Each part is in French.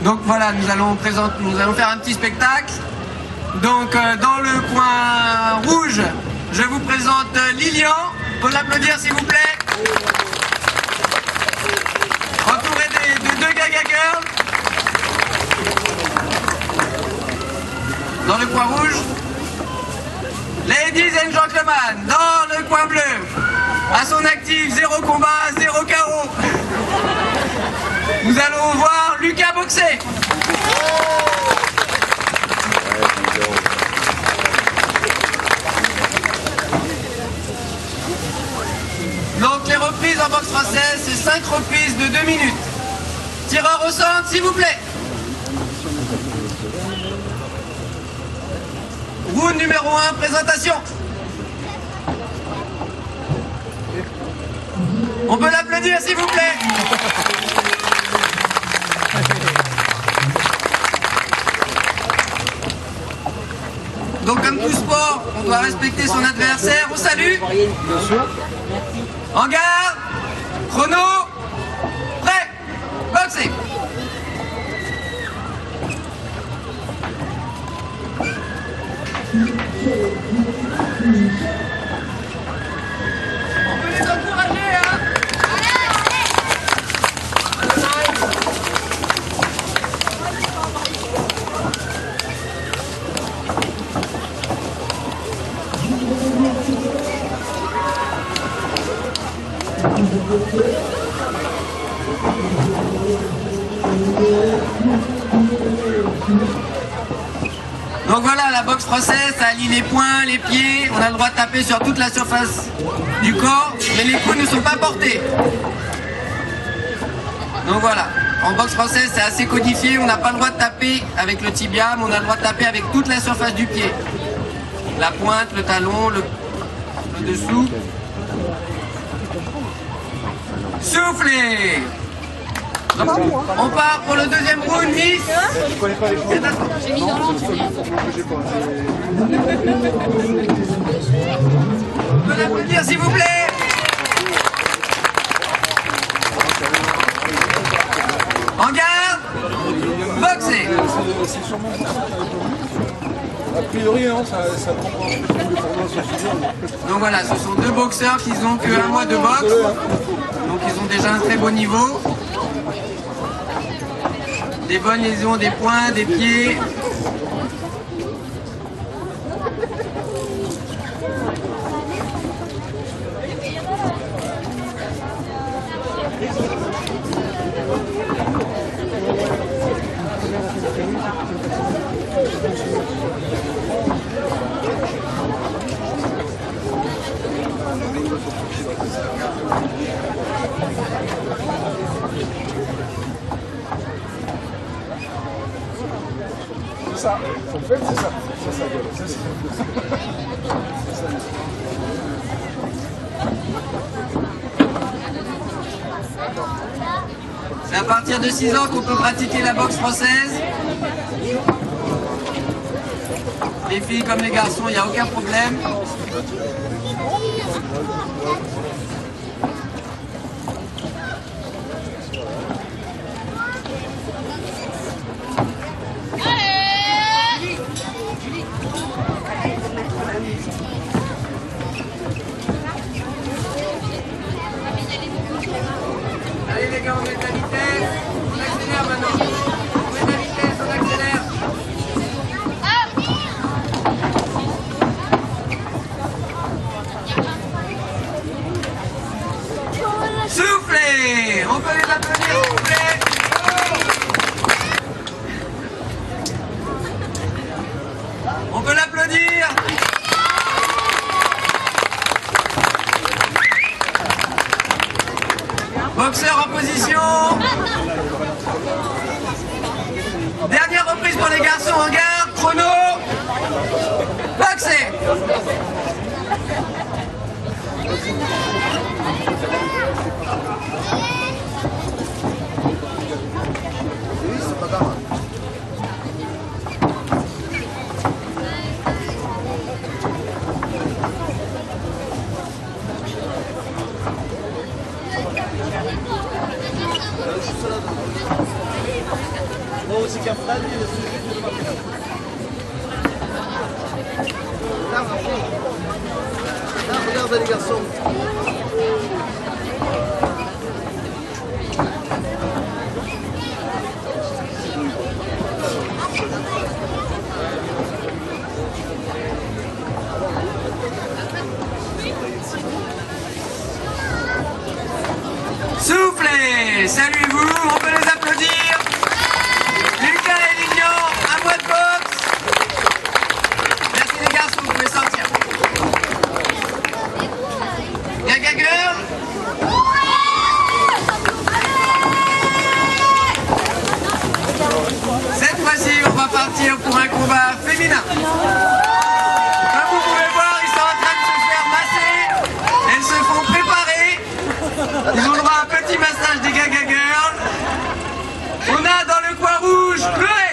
Donc voilà, nous allons faire un petit spectacle. Donc dans le coin rouge, je vous présente Lilian. On peut l'applaudir s'il vous plaît. Entouré de deux Gaga Girls. Dans le coin rouge, Ladies and Gentlemen. Dans le coin bleu, à son actif, 0 combat, 0 KO. Nous allons voir Lucas boxer. Donc les reprises en boxe française, c'est 5 reprises de 2 minutes. Tireur au centre, s'il vous plaît. Round numéro 1, présentation. On peut l'applaudir, s'il vous plaît. Donc comme tout sport, on doit respecter son adversaire. On salue. En garde. Chrono. Prêt. Boxez. On peut les encourager, hein. Donc voilà, la boxe française, ça allie les poings, les pieds, on a le droit de taper sur toute la surface du corps, mais les coups ne sont pas portés. Donc voilà, en boxe française, c'est assez codifié, on n'a pas le droit de taper avec le tibia, mais on a le droit de taper avec toute la surface du pied. La pointe, le talon, le dessous. Soufflez. On part pour le deuxième round, Miss. J'ai mis dans l'entrée. On peut l'applaudir, s'il vous plaît. En garde. Boxez. A priori, non, ça prend pas les tournois suffisants. Donc voilà, ce sont deux boxeurs qui n'ont qu'un mois de boxe. Donc ils ont déjà un très beau niveau. Des bonnes liaisons des poings, des pieds. C'est ça, faut le faire, c'est ça. C'est ça, c'est ça. C'est à partir de 6 ans qu'on peut pratiquer la boxe française. Les filles comme les garçons, il n'y a aucun problème. Allez les gars, on met de la vitesse, on accélère maintenant. On met de la vitesse, on accélère. Soufflez. On peut les applaudir, s'il vous plaît. On peut l'applaudir. Boxeur en position. Dernière reprise pour les garçons en garde. Chrono. Boxez. Regarde les garçons. Soufflez, saluez-vous, on peut les applaudir. Lucas et Lignon, un mois de boxe. Merci les garçons, vous pouvez sortir. Gaga Girl. Cette fois-ci, on va partir pour un combat féminin. Comme vous pouvez voir, ils sont en train de se faire masser. Elles se font préparer. Ils ont droit à un petit massage des Gaga Girls. On a dans le coin rouge, Chloé.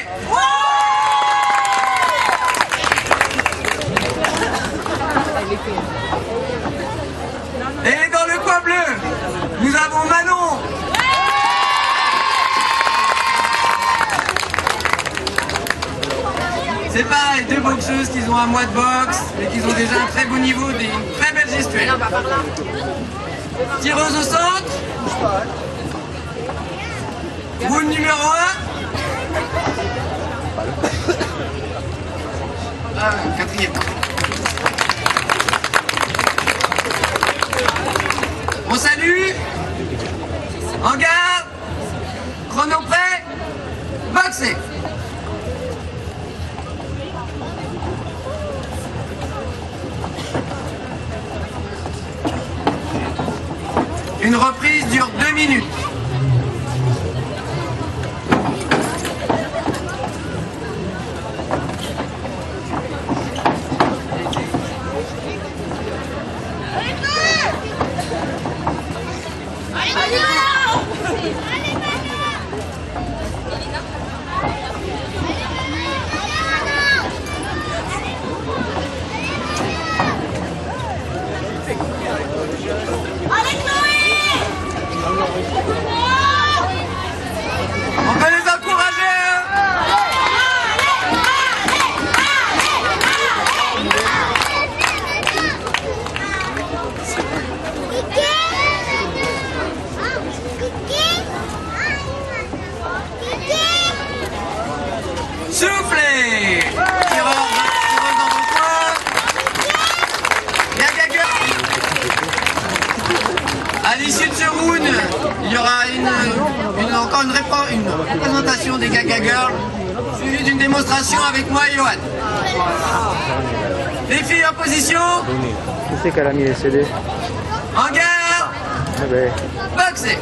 Et dans le coin bleu, nous avons Manon. C'est pareil, deux boxeuses qui ont un mois de boxe et qui ont déjà un très beau niveau, une très belle gestuelle. Tireuse au centre. Round numéro 1. Quatrième. On salue. En garde. Chrono prêt. Boxer. Une reprise dure 2 minutes. On peut les encourager. Soufflez. Tireur dans vos coins. Gaga Girl. À l'issue de ce round, il y aura encore une représentation des Gaga Girls, suivie d'une démonstration avec moi et Johan. Les filles en position. Qui c'est qu'elle a mis les CD? En garde. Ah ben. Boxer.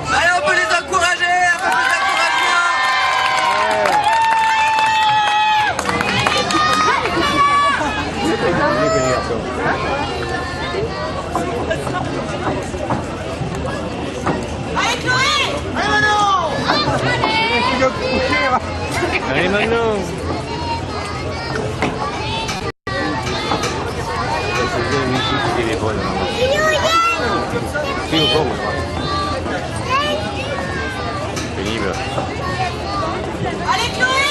Allez, on peut les encourager, un peu plus d'encouragement. Allez Chloé. Allez Manon. Allez maintenant. Pénible. Allez Chloé.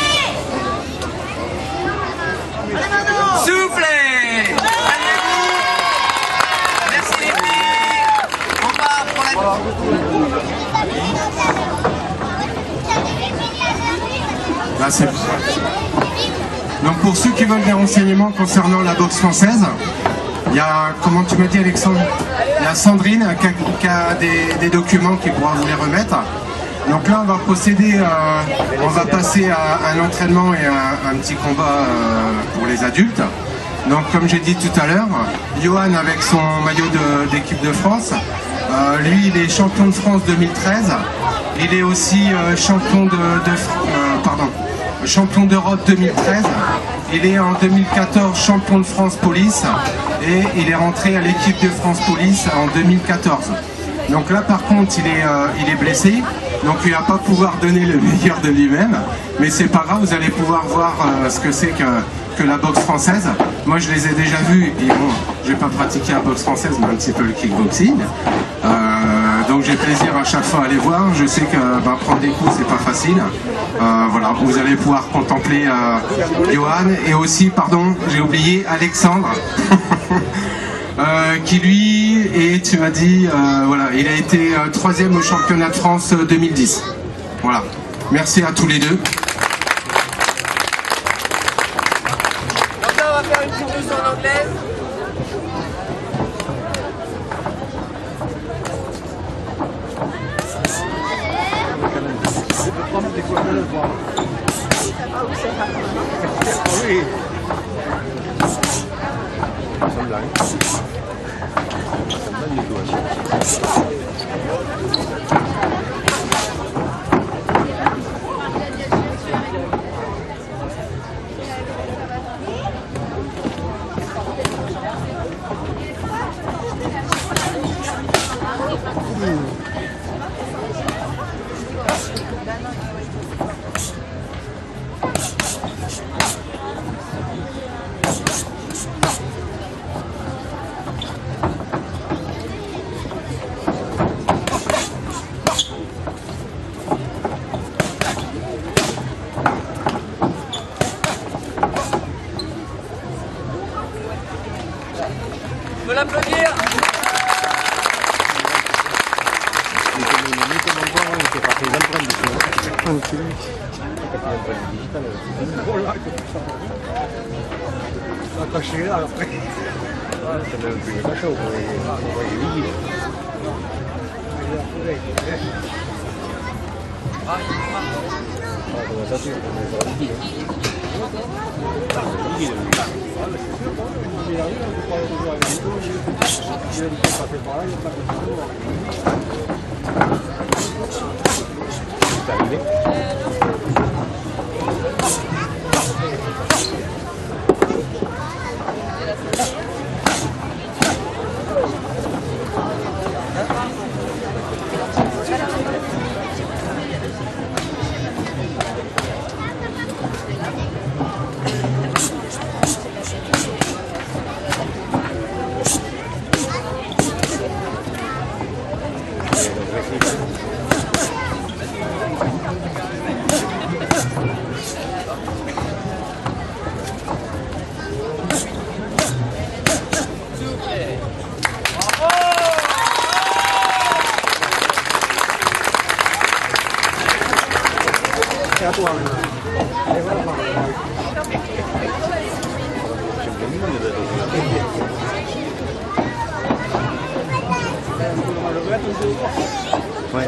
Allez Manon. Soufflez. Allez-vous. Merci les filles. On part pour la... Là, c'est... Donc pour ceux qui veulent des renseignements concernant la boxe française, il y a, comment tu m'as dit Alexandre, il y a Sandrine qui a des documents qui pourra vous les remettre. Donc là on va procéder, on va passer à un entraînement et un petit combat pour les adultes. Donc comme j'ai dit tout à l'heure, Johan avec son maillot d'équipe de France, lui il est champion de France 2013, il est aussi champion champion d'Europe 2013, il est en 2014 champion de France police et il est rentré à l'équipe de France police en 2014. Donc là par contre il est blessé, donc il va pas pouvoir donner le meilleur de lui-même, mais c'est pas grave, vous allez pouvoir voir ce que c'est que la boxe française. Moi je les ai déjà vus et bon, j'ai pas pratiqué la boxe française mais un petit peu le kickboxing. Donc j'ai plaisir à chaque fois à les voir. Je sais que prendre des coups c'est pas facile. Voilà, vous allez pouvoir contempler Johan et aussi, pardon, j'ai oublié Alexandre. Qui lui est, tu m'as dit, voilà, il a été 3e au championnat de France 2010. Voilà, merci à tous les deux. Donc là, on va faire une petite leçon en anglaise. Oui. On peut l'applaudir. Attaché là après. Ouais,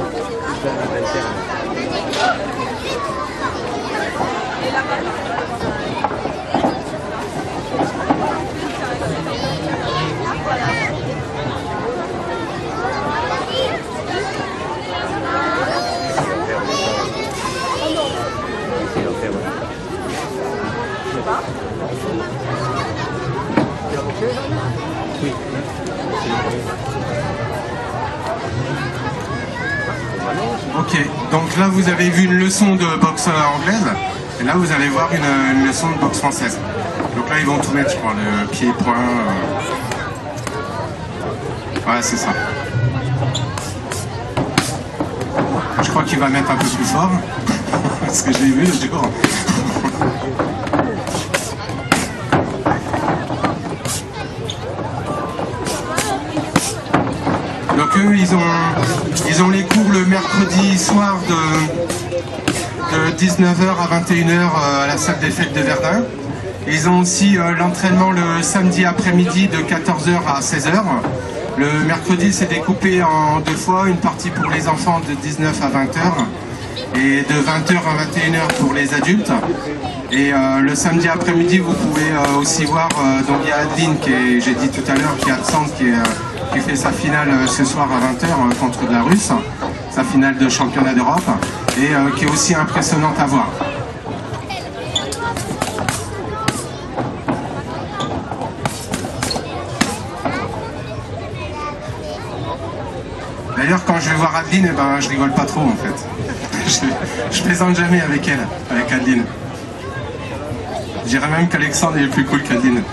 Ok, donc là vous avez vu une leçon de boxe anglaise, et là vous allez voir une leçon de boxe française. Donc là ils vont tout mettre, je crois, le pied, point. Ouais, c'est ça. Je crois qu'il va mettre un peu plus fort, parce que je l'ai vu l'autre jour. Donc eux, ils ont les cours le mercredi soir de 19h à 21h à la salle des fêtes de Verdun. Et ils ont aussi l'entraînement le samedi après-midi de 14h à 16h. Le mercredi, c'est découpé en 2 fois, une partie pour les enfants de 19 à 20h et de 20h à 21h pour les adultes. Et le samedi après-midi, vous pouvez aussi voir, donc il y a Adeline, j'ai dit tout à l'heure, qui est absente, qui fait sa finale ce soir à 20h contre de la Russe, sa finale de championnat d'Europe, et qui est aussi impressionnante à voir. D'ailleurs, quand je vais voir Adeline, eh ben, je rigole pas trop en fait. Je plaisante jamais avec elle, avec Adeline. Je dirais même qu'Alexandre est plus cool qu'Adeline.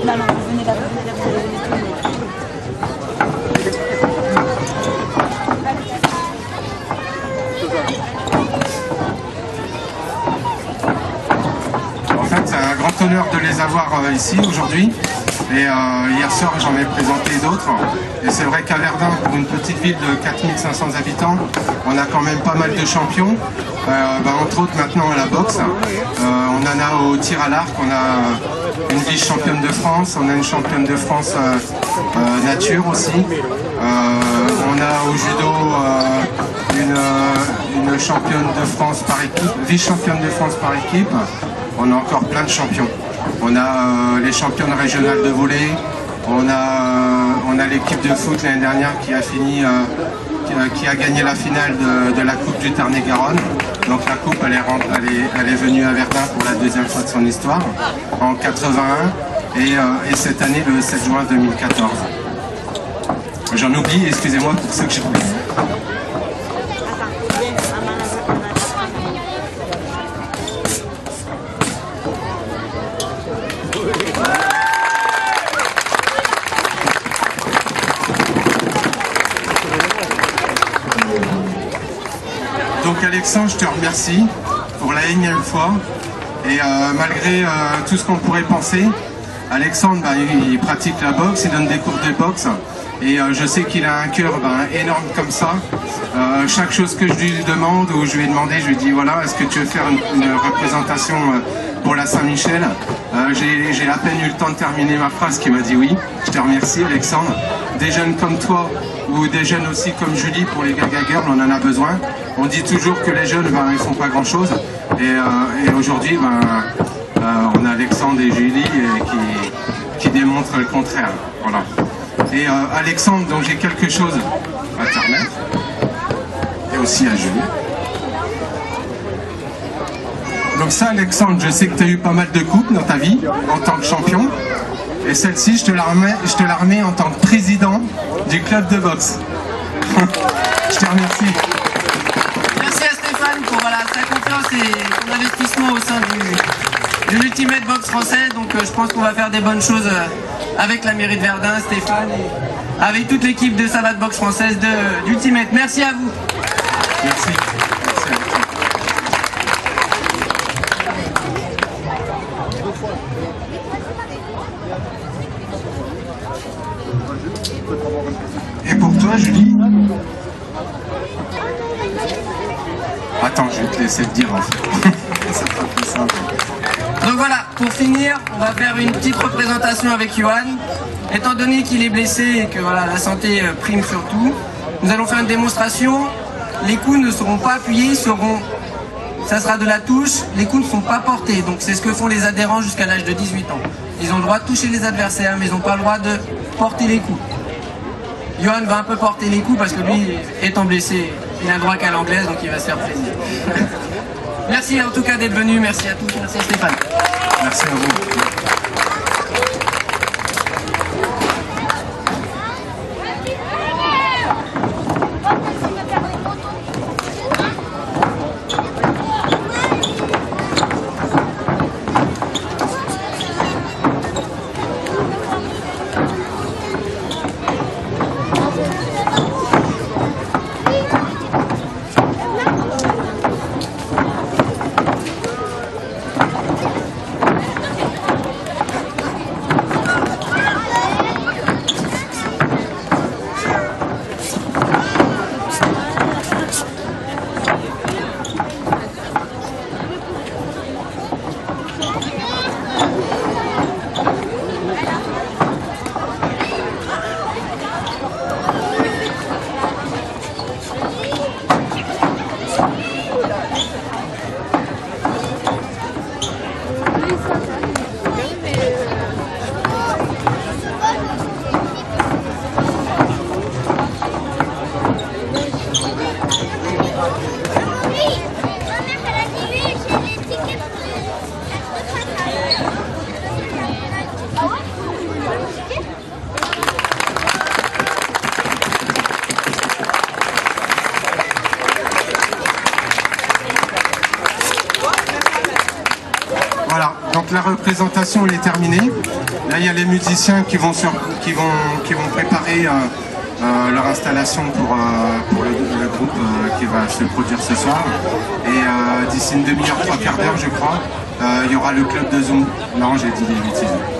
Non, non, venez là, venez là, venez là. En fait, c'est un grand honneur de les avoir ici aujourd'hui. Et hier soir, j'en ai présenté d'autres. Et c'est vrai qu'à Verdun, pour une petite ville de 4500 habitants, on a quand même pas mal de champions. Entre autres, maintenant à la boxe. On en a au tir à l'arc, on a une vice-championne de France, on a une championne de France nature aussi. On a au judo une championne de France par équipe, vice-championne de France par équipe. On a encore plein de champions. On a les championnes régionales de volley. On a l'équipe de foot l'année dernière qui a fini, qui a gagné la finale de la Coupe du Tarn-et-Garonne. Donc la coupe, elle est venue à Verdun pour la deuxième fois de son histoire, en 81 et cette année le 7 juin 2014. J'en oublie, excusez-moi pour ceux que j'ai oubliés. Donc Alexandre, je te remercie pour la énième fois. Et malgré tout ce qu'on pourrait penser, Alexandre, il pratique la boxe, il donne des cours de boxe. Et je sais qu'il a un cœur énorme comme ça. Chaque chose que je lui demande ou je lui ai demandé, je lui dis voilà, est-ce que tu veux faire une représentation pour la Saint-Michel? J'ai à peine eu le temps de terminer ma phrase qui m'a dit oui. Je te remercie Alexandre. Des jeunes comme toi ou des jeunes aussi comme Julie pour les Gaga Girls, on en a besoin. On dit toujours que les jeunes, ils font pas grand chose. Et aujourd'hui, on a Alexandre et Julie qui démontrent le contraire. Voilà. Et Alexandre, donc j'ai quelque chose à te remettre. Et aussi à Julie. Donc ça, Alexandre, je sais que tu as eu pas mal de coupes dans ta vie en tant que champion. Et celle-ci, je te la remets en tant que président du club de boxe. Je te remercie. Merci à Stéphane pour sa confiance et son investissement au sein de l'Ultimate Boxe française. Donc je pense qu'on va faire des bonnes choses avec la mairie de Verdun, Stéphane, et avec toute l'équipe de Savate Boxe française d'Ultimate. Merci à vous. Merci. Et pour toi, Julie? Attends, je vais te laisser te dire en fait. Ça sera plus simple. Donc voilà, pour finir, on va faire une petite représentation avec Johan. Étant donné qu'il est blessé et que la santé prime surtout, nous allons faire une démonstration. Les coups ne seront pas appuyés, ça sera de la touche. Les coups ne sont pas portés, donc c'est ce que font les adhérents jusqu'à l'âge de 18 ans. Ils ont le droit de toucher les adversaires, mais ils n'ont pas le droit de porter les coups. Johan va un peu porter les coups parce que lui, étant blessé, il a le droit qu'à l'anglaise, donc il va se faire plaisir. Merci en tout cas d'être venu, merci à tous, merci à Stéphane. Merci à vous. Voilà, donc la représentation elle est terminée. Là, il y a les musiciens qui vont préparer leur installation pour le groupe qui va se produire ce soir. Et d'ici une demi-heure, 3/4 d'heure, je crois, il y aura le club de Zoom. Non, j'ai dit des bêtises.